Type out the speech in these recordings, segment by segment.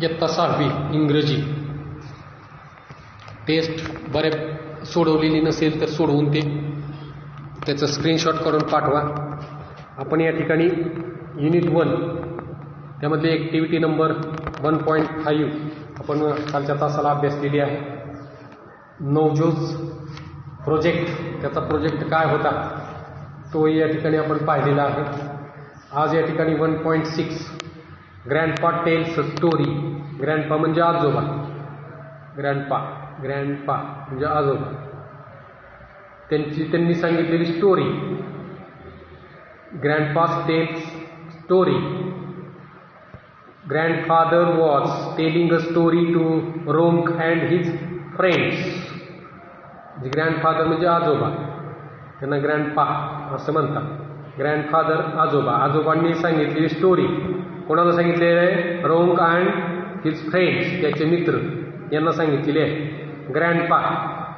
इयत्ता 6वी इंग्रजी टेस्ट बऱ्याच सोडवलेली नसेल तर सोडवून त्याचं स्क्रीनशॉट काढून पाठवा. आपण या ठिकाणी युनिट 1 त्यामधली ॲक्टिव्हिटी नंबर 1.5 आपण कालच्या तासाला अभ्यासलेली आहे. नवजोत प्रोजेक्ट, त्याचा प्रोजेक्ट काय होता तोही या ठिकाणी आपण पाहिलेला आहे. आज या ठिकाणी 1.6 ग्रँडपा टेल्स स्टोरी. ग्रँडपा म्हणजे आजोबा, ग्रँडपा म्हणजे आजोबा, त्यांनी सांगितलेली story. Grandpa's tells story. Grandfather was telling a story to Ronak and his friends. Grandfather म्हणजे आजोबा, त्यांना ग्रँडपा असं म्हणतात. ग्रँडफादर आजोबा, आजोबांनी सांगितलेली स्टोरी कोणाला सांगितलेलं आहे? रोंक अँड हिज फ्रेंड्स, त्याचे मित्र यांना सांगितलेले आहे. ग्रँडपा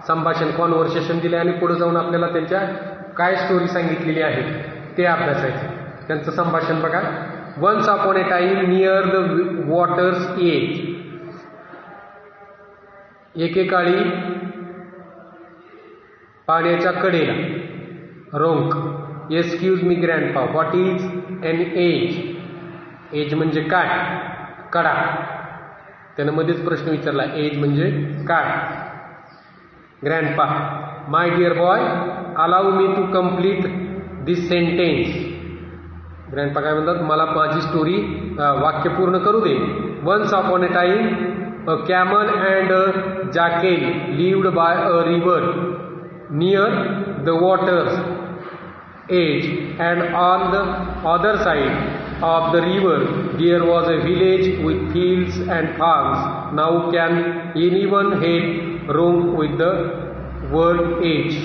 संभाषण, कॉन्व्हर्सेशन दिले आणि पुढे जाऊन आपल्याला त्यांच्या काय स्टोरी सांगितलेली आहे ते अभ्यासायचं. त्यांचं संभाषण बघा. Once upon a time near the water's edge. एकेकाळी पाण्याच्या कडेला. Ronak, excuse me grandpa, what is an edge? Edge म्हणजे काय? कडा. त्यानं मध्येच प्रश्न विचारला, एज म्हणजे काय? Grandpa, my dear boy, allow me to complete this sentence. Grandpa काय म्हणतात? मला माझी स्टोरी वाक्य पूर्ण करू दे. Once upon a time a camel and a jackal lived by a river near the water's edge, and on the other side of the river there was a village with fields and farms. Now can anyone help roam with the word edge?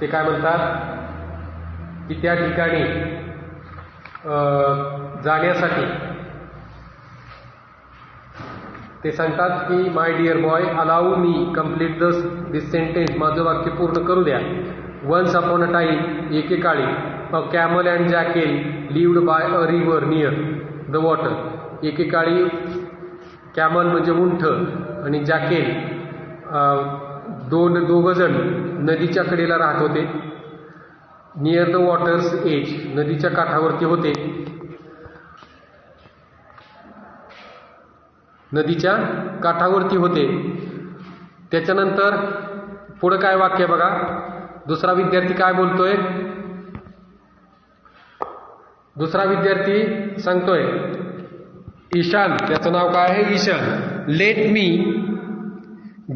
ते काय म्हणतात की त्या ठिकाणी जाण्यासाठी ते सांगतात की my dear boy, allow me complete this sentence, माझं वाक्य पूर्ण करू द्या. वन्स अपॉन अ टाइम, एकेकाळी, a camel and jackal lived by a river near the water. एकेकाळी कॅमल म्हणजे उंट आणि जॅकेल दोघं जण नदीच्या कडेला राहत होते. नियर द वॉटर्स एज, नदीच्या काठावरती होते. नदीच्या काठावरती होते. त्याच्यानंतर पुढं काय वाक्य बघा. दुसरा विद्यार्थी काय बोलतोय? दुसरा विद्यार्थी सांगतोय, ईशान, त्याचं नाव काय आहे? Ishan. Let me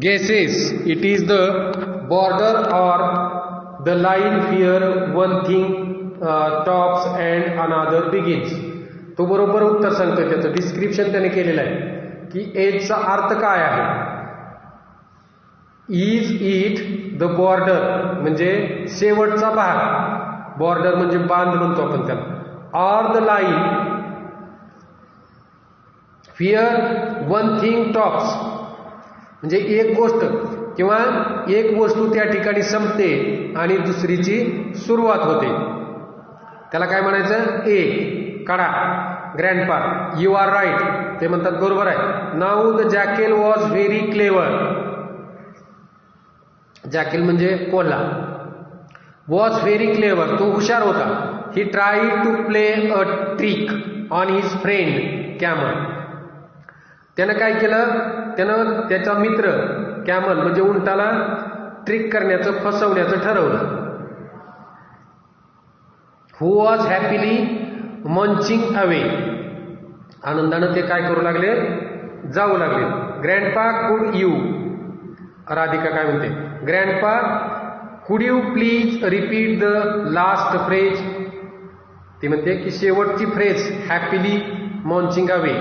guesses, it is the border or the line where one thing stops and another begins. तो बरोबर उत्तर सांगतोय. त्याचं डिस्क्रिप्शन त्याने केलेलं आहे की एजचा अर्थ काय आहे. इज इट द बॉर्डर म्हणजे शेवटचा भाग, बॉर्डर म्हणजे बांध म्हणतो आपण त्याला. Or the line where one thing tops म्हणजे एक गोष्ट किंवा एक वस्तू त्या ठिकाणी संपते आणि दुसरीची सुरुवात होते. त्याला काय म्हणायचं? ए कडा. ग्रँडपा, यू आर राईट, ते म्हणतात बरोबर आहे. Now the jackal was very clever. Jackal म्हणजे कोल्हा. वॉज व्हेरी क्लेवर, तो हुशार होता. He tried to play a trick on his friend camel. त्यानं काय केलं? त्यानं त्याचा मित्र कॅमल म्हणजे उंटाला ट्रिक करण्याचं, फसवण्याचं ठरवलं. हु वॉज हॅपीली मंचिंग अवे. आनंदानं ते काय करू लागले? जाऊ लागले. ग्रँडपा कुड यू, राधिका काय म्हणते? ग्रँडपा कुड you please repeat the last phrase. ती म्हणते की शेवटची phrase happily munching away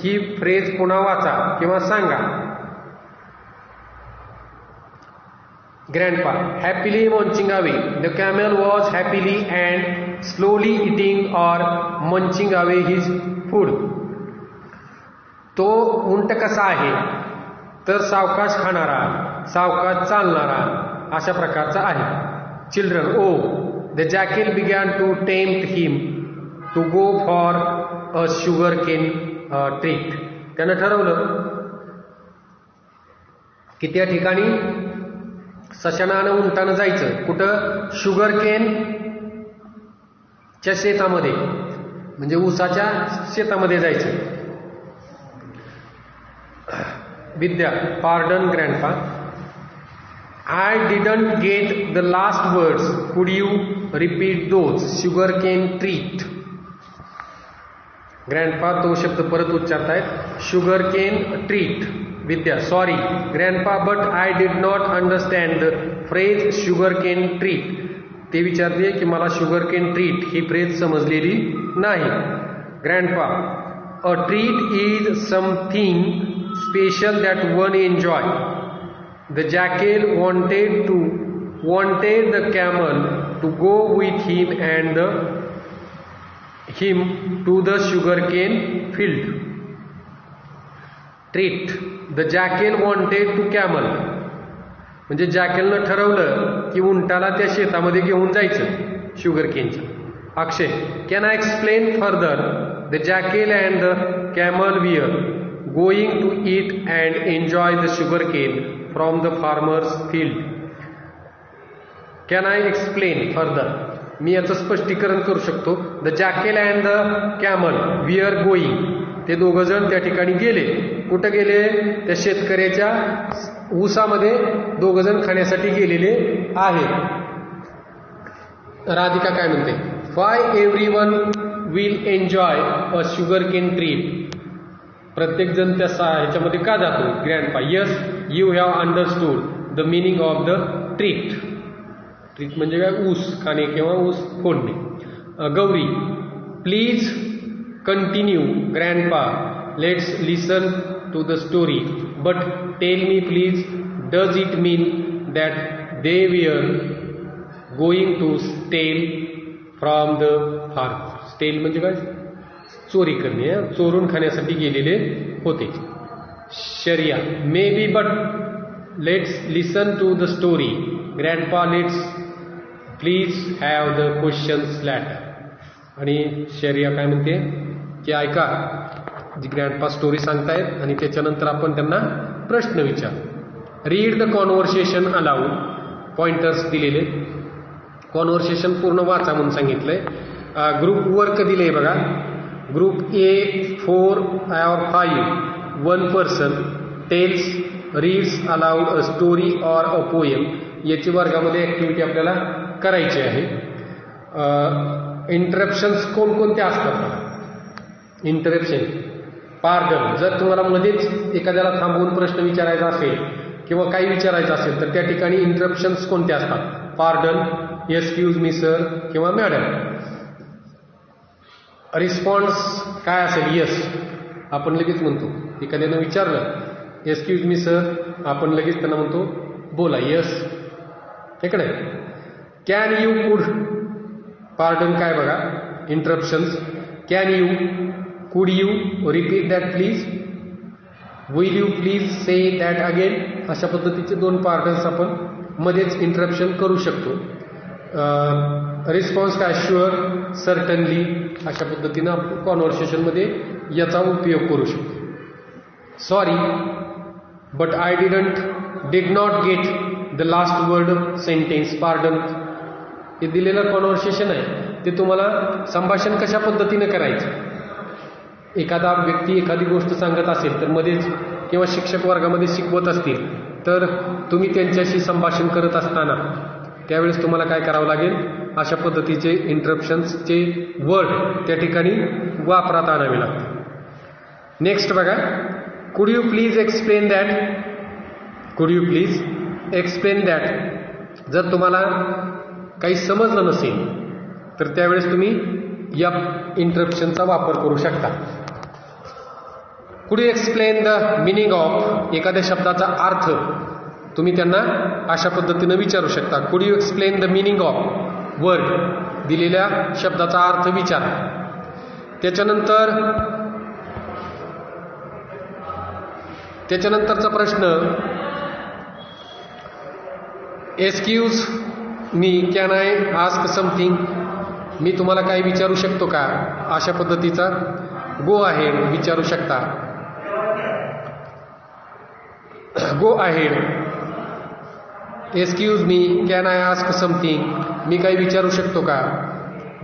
he phrase पुन्हा वाचा किंवा सांगा. Grandpa, happily munching away. The camel was happily and slowly eating or munching away his food. तो उंट कसा आहे तर सावकाश खाणारा, सावकाश चालणारा अशा प्रकारचा आहे. Children, oh the jackal began to tempt him to go for a sugar cane treat. त्यानं ठरवलं की त्या ठिकाणी सशानं आणि उंटानं जायचं. कुठं? शुगर केन च्या शेतामध्ये, म्हणजे ऊसाच्या शेतामध्ये जायचं. Vidya, pardon grandpa, I didn't get the last words. Could you repeat those? Sugarcane treat. ग्रँडपा तो शब्द परत उच्चारतायत. Sugarcane treat. Vidya, sorry grandpa but I did not understand the phrase sugarcane treat. ते विचारते की मला शुगरकेन ट्रीट ही फ्रेज समजलेली नाही. Grandpa, a treat is something special that one enjoy. The jackal wanted the camel to go with him and him to the sugarcane field. Treat. The jackal wanted to camel. म्हणजे जॅकेलनं ठरवलं की उंटाला त्या शेतामध्ये घेऊन जायचं शुगरकेनच्या. Akshay, can I explain further? The jackal and the camel were going to eat and enjoy the sugarcane from the farmer's field. Can I explain further? मी याचं स्पष्टीकरण करू शकतो. The jackal and the camel were going. ते दोघं जण त्या ठिकाणी गेले. कुठं गेले? त्या शेतकऱ्याच्या ऊसामध्ये दोघं जण खाण्यासाठी गेलेले आहेत. राधिका काय म्हणते? Why everyone will enjoy a sugarcane treat? प्रत्येक जण त्या ह्याच्यामध्ये का जातो? Grandpa, yes you have understood the meaning of the treat. Treat म्हणजे काय? ऊस खाणे किंवा ऊस फोडणे. Gauri, please continue grandpa, let's listen to the story but tell me please, does it mean that they were going to steal from the farm? Steal म्हणजे काय? चोरी करणे, चोरून खाण्यासाठी गेलेले होते. Shaurya, may be but let's listen to the story. Grandpa, let's please have the questions later. आणि शर्या काय म्हणते की ऐका, जी ग्रँडपा स्टोरी सांगतायत आणि त्याच्यानंतर आपण त्यांना प्रश्न विचार. Read the conversation allowed. Pointers दिलेले. कॉन्व्हर्सेशन पूर्ण वाचा म्हणून सांगितलंय. ग्रुप वर्क दिले बघा. Group A 4 or 5, one person tells, reads aloud a story or a poem. याची वर्गामध्ये ॲक्टिव्हिटी आपल्याला करायची आहे. इंटरप्शन्स कोणकोणते असतात? Interruption, pardon. जर तुम्हाला मध्येच एखाद्याला थांबवून प्रश्न विचारायचा असेल किंवा काही विचारायचं असेल तर त्या ठिकाणी इंटरप्शन्स कोणते असतात? पार्डन, एक्सक्यूज मी सर किंवा मॅडम. रिस्पॉन्स काय असेल? यस. आपण लगेच म्हणतो. एखाद्यानं विचारलं एक्सक्यूज मी सर, आपण लगेच त्यांना म्हणतो बोला यस. इकडे कॅन यू, कुड. पार्डन काय बघा? इंटरप्शन्स. कॅन यू, कुड you, repeat that please, will you please say that again. अशा पद्धतीचे दोन पार्डन्स आपण मध्येच इंटरप्शन करू शकतो. रिस्पॉन्स काय? Sure, certainly. अशा पद्धतीनं आपण कॉन्व्हर्सेशनमध्ये याचा उपयोग करू शकतो. Sorry but I did not get the last word sentence. Pardon. हे दिलेलं कॉन्व्हर्सेशन आहे ते तुम्हाला संभाषण कशा पद्धतीनं करायचं. एखादा व्यक्ती एखादी गोष्ट सांगत असेल तर मध्येच किंवा शिक्षक वर्गामध्ये शिकवत असतील तर तुम्ही त्यांच्याशी संभाषण करत असताना त्यावेळेस तुम्हाला काय करावं लागेल? अशा पद्धतीचे इंटरप्शन्सचे वर्ड त्या ठिकाणी वापरात आणावे लागतात. नेक्स्ट बघा. कुड यू प्लीज एक्सप्लेन दॅट. कुड यू प्लीज एक्सप्लेन दॅट. जर तुम्हाला काही समजलं नसेल तर त्यावेळेस तुम्ही या इंटरप्शनचा वापर करू शकता. Could you explain the meaning of. एखाद्या शब्दाचा अर्थ तुम्ही त्यांना अशा पद्धतीनं विचारू शकता. Could you explain the meaning of word. दिलेल्या शब्दाचा अर्थ विचारा. त्याच्यानंतरचा प्रश्न, excuse me, can I ask something. मी तुम्हाला काही विचारू शकतो का? अशा पद्धतीचा गो अहेड विचारू शकता. Go ahead. Excuse me, can I ask something, मी काही विचारू शकतो का.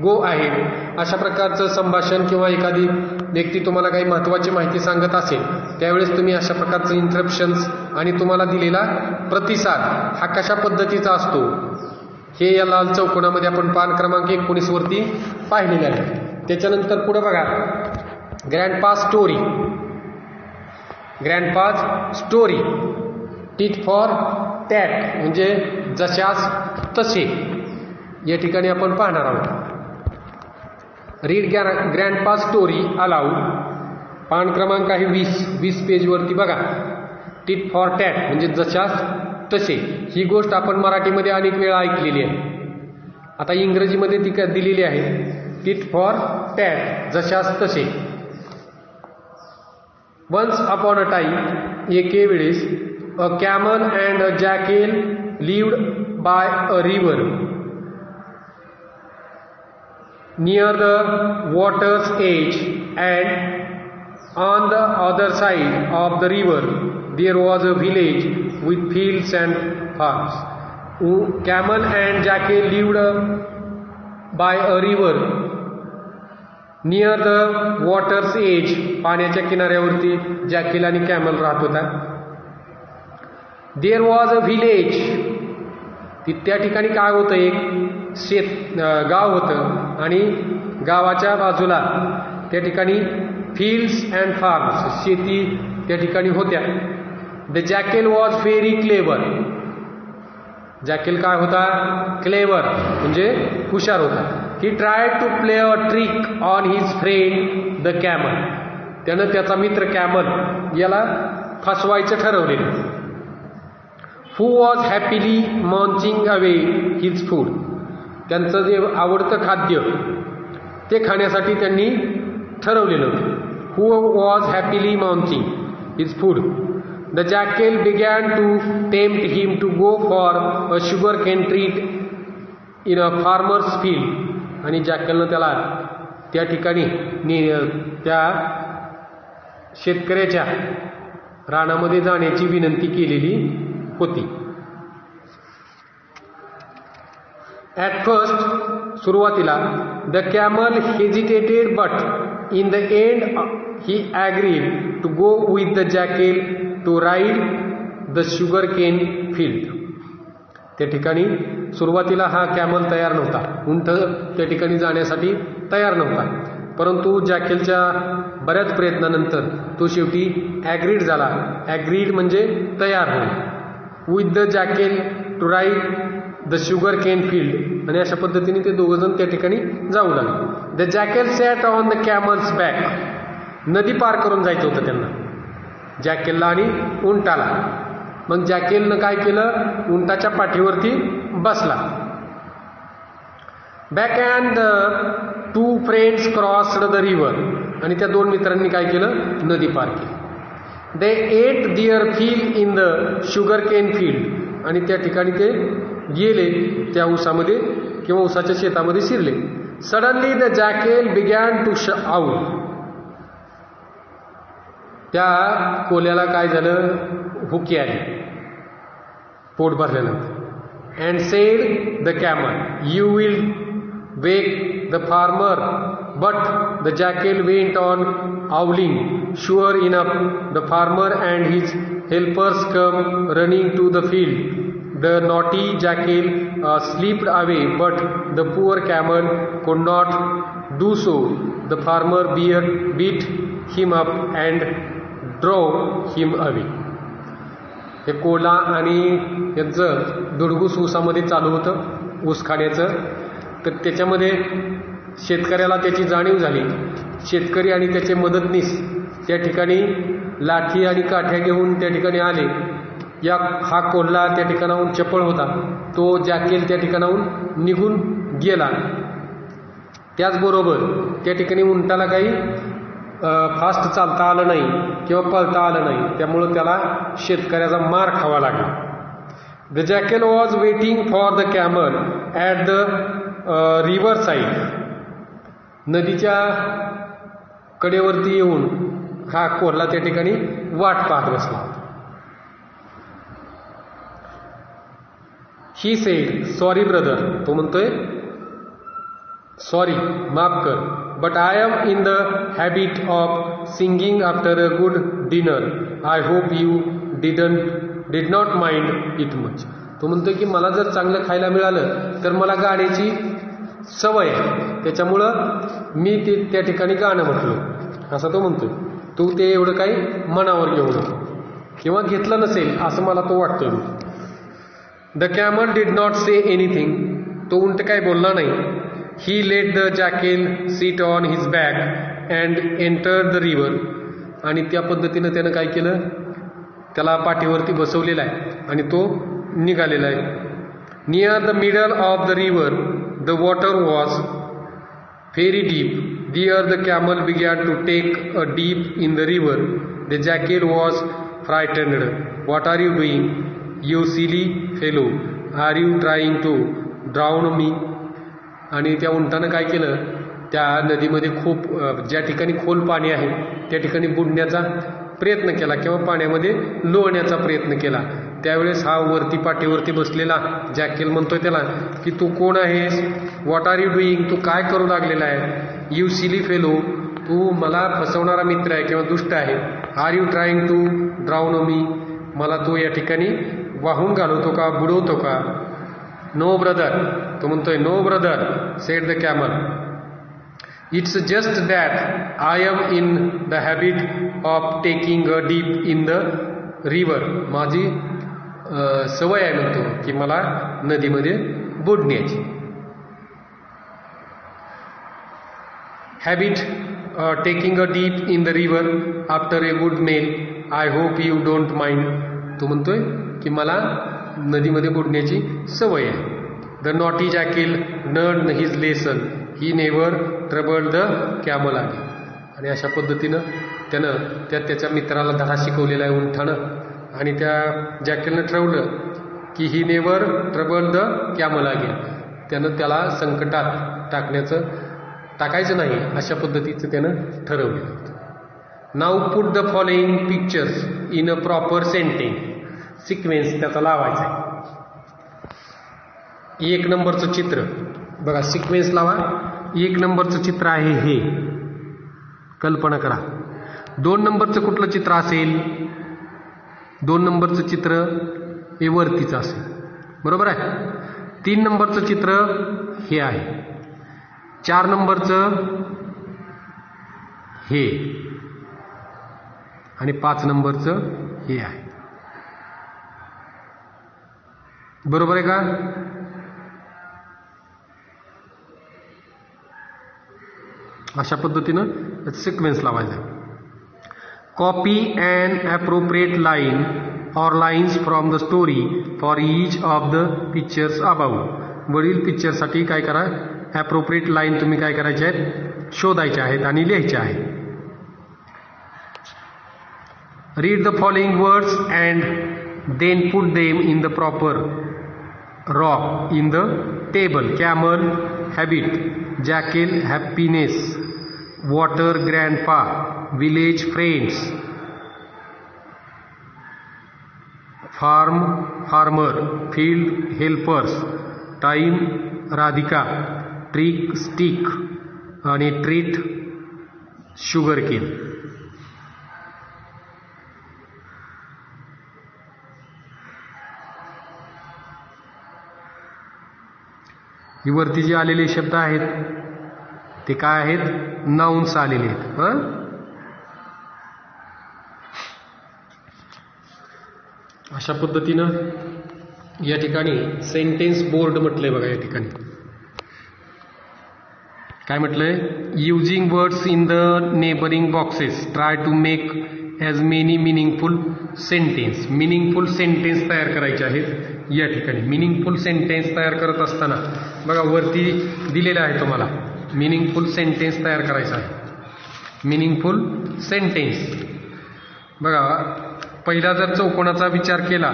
Go ahead. अशा प्रकारचं संभाषण किंवा एखादी व्यक्ती तुम्हाला काही महत्त्वाची माहिती सांगत असेल त्यावेळेस तुम्ही अशा प्रकारचं इंटरप्शन्स आणि तुम्हाला दिलेला प्रतिसाद हा कशा पद्धतीचा असतो हे या लाल चौकोनामध्ये आपण पान क्रमांक 19 वरती पाहिलेले आहे. त्याच्यानंतर पुढे बघा, grandpa's story. Grandpa's story. Tit for tat म्हणजे जशास तसे या ठिकाणी आपण पाहणार आहोत. Read grandpa's story aloud. पान क्रमांक आहे 20 पेजवरती बघा. टिट फॉर टॅट म्हणजे जशास तसे. ही गोष्ट आपण मराठीमध्ये अनेक वेळा ऐकलेली आहे. आता इंग्रजीमध्ये ती दिलेली आहे. टिट फॉर टॅट जशास तसे. वन्स अपॉन अ टाईम, एके वेळेस, a camel and a jackal lived by a river near the water's edge, and on the other side of the river there was a village with fields and farms. Camel and jackal lived by a river near the water's edge. पाण्याच्या किनाऱ्यावरती जॅकेल आणि camel राहत होता. There was a village. त्या ठिकाणी काय होतं, एक गाव होतं आणि गावाच्या बाजूला त्या ठिकाणी fields and farms शेती त्या ठिकाणी होत्या. The jackal was very clever. जॅकेल काय होता, क्लेवर म्हणजे हुशार होता. He tried to play a trick on his friend the camel. त्यानं त्याचा मित्र कॅमल याला फसवायचं ठरवलेलं. Who was happily munching away his food. त्यांचं जे आवडतं खाद्य ते खाण्यासाठी त्यांनी ठरवलेलं. Who was happily munching his food. The jackal began to tempt him to go for a sugarcane treat in a farmer's field. आणि जॅकलनं त्याला त्या ठिकाणी त्या शेतकऱ्याच्या रानामध्ये जाण्याची विनंती केलेली होती. At first, सुरुवातीला, the camel hesitated, but in the end he agreed to go with the jackal to ride the sugarcane field. त्या ठिकाणी सुरुवातीला हा कॅमल तयार नव्हता, उंट त्या ठिकाणी जाण्यासाठी तयार नव्हता, परंतु जॅकेलच्या बऱ्याच प्रयत्नानंतर तो शेवटी ॲग्रीड झाला. ॲग्रीड म्हणजे तयार होणे. With the jackal to ride the sugar cane field. आणि अशा पद्धतीने ते दोघंजण त्या ठिकाणी जाऊ लागले. The jackal sat on the camel's back. नदी पार करून जायचं होतं त्यांना, जॅकेलला आणि उंटाला. मग जॅकेलनं काय केलं, उंटाच्या पाठीवरती बसला. Back and two friends crossed the river. आणि त्या दोन मित्रांनी काय केलं, नदी पार केली. They ate their fill in the sugar cane field. आणि त्या ठिकाणी ते गेले त्या ऊसामध्ये किंवा ऊसाच्या शेतामध्ये शिरले. Suddenly the jackal began to howl. त्या कोल्याला काय झालं, हुकी आली पोट भरल्यानंतर. And said the camel, you will wake the farmer. But the jackal went on howling. Sure enough the farmer and his helpers come running to the field. The naughty jackal slipped away, but the poor camel could not do so. The farmer beat him up and drove him away. हे Cola आणि यांचं दुडगूस ऊसामध्ये चालू होतं, ऊस खाण्याचं. तर त्याच्यामध्ये शेतकऱ्याला त्याची जाणीव झाली. शेतकरी आणि त्याचे मदतनीस त्या ठिकाणी लाठी आणि काठ्या घेऊन त्या ठिकाणी आले. हा कोल्हा त्या ठिकाणाहून चपळ होता, तो जॅकेल त्या ठिकाणाहून निघून गेला. त्याचबरोबर त्या ठिकाणी उंटाला काही फास्ट चालता आलं नाही किंवा पळता आलं नाही, त्यामुळं त्याला शेतकऱ्याचा मार खावा लागला. The jackal was waiting for the camel at the river side. नदीच्या कडेवरती येऊन हा कोल्हा त्या ठिकाणी वाट पाहत बसला होता. ही सेड सॉरी ब्रदर, तो म्हणतोय सॉरी माफ कर, but I am in the habit of singing after a good dinner, I hope you did not mind it much. तो म्हणतोय की मला जर चांगलं खायला मिळालं तर मला गाण्याची सवय आहे, त्याच्यामुळं मी ते त्या ठिकाणी गाणं म्हटलं असं तो म्हणतोय. तू ते एवढं काही मनावर घेऊ नको किंवा घेतलं नसेल असं मला तो वाटतोय. The camel did not say anything, तो उंट काय बोलला नाही. He let the jackal sit on his back and enter the river, आणि त्या पद्धतीनं त्यानं काय केलं, त्याला पाठीवरती बसवलेला आहे आणि तो निघालेला आहे. Near the middle of the river the water was very deep. There the camel began to take a dip in the river. The jackal was frightened. What are you doing, you silly fellow? Are you trying to drown me? आणि त्या उंटानं काय केलं, त्या नदीमध्ये खूप ज्या ठिकाणी खोल पाणी आहे त्या ठिकाणी बुडण्याचा प्रयत्न केला किंवा पाण्यामध्ये लोळण्याचा प्रयत्न केला. त्यावेळेस हा वरती पाठीवरती बसलेला जॅकेल म्हणतोय त्याला की तू कोण आहेस, व्हॉट आर यू डुईंग, तू काय करू लागलेला आहे, यू सिली फेलो, तू मला फसवणारा मित्र आहे किंवा दुष्ट आहे, are you trying to drown me, मला तू या ठिकाणी वाहून घालवतो का, बुडवतो का. नो ब्रदर, तो म्हणतोय no brother said the camel, it's just that I am in the habit of taking a dip in the river. माझी सवय आहे म्हणतो की मला नदीमध्ये बुडण्याची. Habit taking a dip in the river after a good meal, I hope you don't mind. तो म्हणतोय की मला नदीमध्ये बुडण्याची सवय आहे. The naughty jackal learn his lesson, he never troubled the camel आली. आणि अशा पद्धतीनं त्यानं त्याच्या मित्राला धडा शिकवलेला आहे उंठानं, आणि त्या जॅकेलनं ठरवलं की ही never trouble the camel again, त्यानं त्याला संकटात टाकायचं नाही अशा पद्धतीचं त्यानं ठरवलेलं होतं. Now put the following pictures in a proper sentence, sequence त्याचा लावायचा आहे. 1 नंबरचं चित्र बघा, सिक्वेन्स लावा. 1 नंबरचं चित्र आहे हे, कल्पना करा. 2 नंबरचं कुठलं चित्र असेल, 2 नंबरचं चित्र हे वरतीचं असेल, बरोबर आहे. 3 नंबरचं चित्र हे आहे, 4 नंबरचं हे, आणि 5 नंबरचं हे आहे. बरोबर आहे का. अशा पद्धतीनं सिक्वेन्स लावायचा. Copy and appropriate line or lines from the story for each of the pictures above. वरील पिक्चरसाठी काय करा, ॲप्रोप्रिएट लाईन तुम्ही काय करायच्या आहेत, शोधायच्या आहेत आणि लिहायच्या आहेत. Read the following words and then put them in the proper row in the table. Camel habit, jackal happiness, water grandpa, village friends, farmer, field helpers, time Radhika, trick stick आणि ट्रीट शुगर केन. ही वरती जे आलेले शब्द आहेत ते काय आहेत, नाउन्स आलेले आहेत. अशा पद्धतीनं या ठिकाणी सेंटेन्स बोर्ड म्हटलंय बघा. या ठिकाणी काय म्हटलंय, using words in the neighbouring boxes try to make as many meaningful sentence. Meaningful sentence तयार करायचे आहेत. या ठिकाणी मिनिंगफुल सेंटेन्स तयार करत असताना बघा वरती दिलेलं आहे तुम्हाला, मिनिंगफुल सेंटेन्स तयार करायचा आहे. मिनिंगफुल सेंटेन्स बघा, पहिला जर चौकोनाचा विचार केला,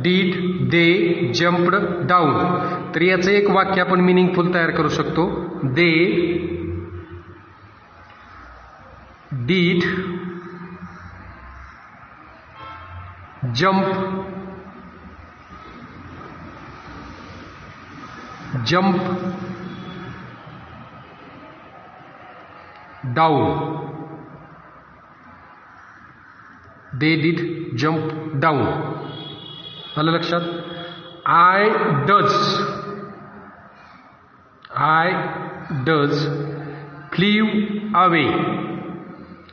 डीड दे जम्प्ड डाऊन, तर याचं एक वाक्य आपण मिनिंगफुल तयार करू शकतो. दे did jump down. They did jump down. आलं लक्षात? I does flew away.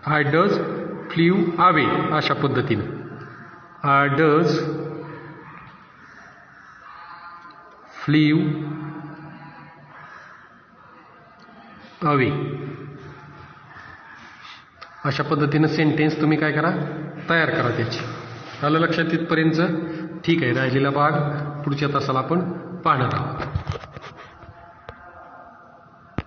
I does flew away. अशा पद्धतीने I does flew away. अशा पद्धतीनं सेंटेन्स तुम्ही काय करा, तयार करा त्याची. आलं लक्षात तिथपर्यंत? ठीक आहे. राहिलेला भाग पुढच्या तासाला आपण पाहणार आहोत.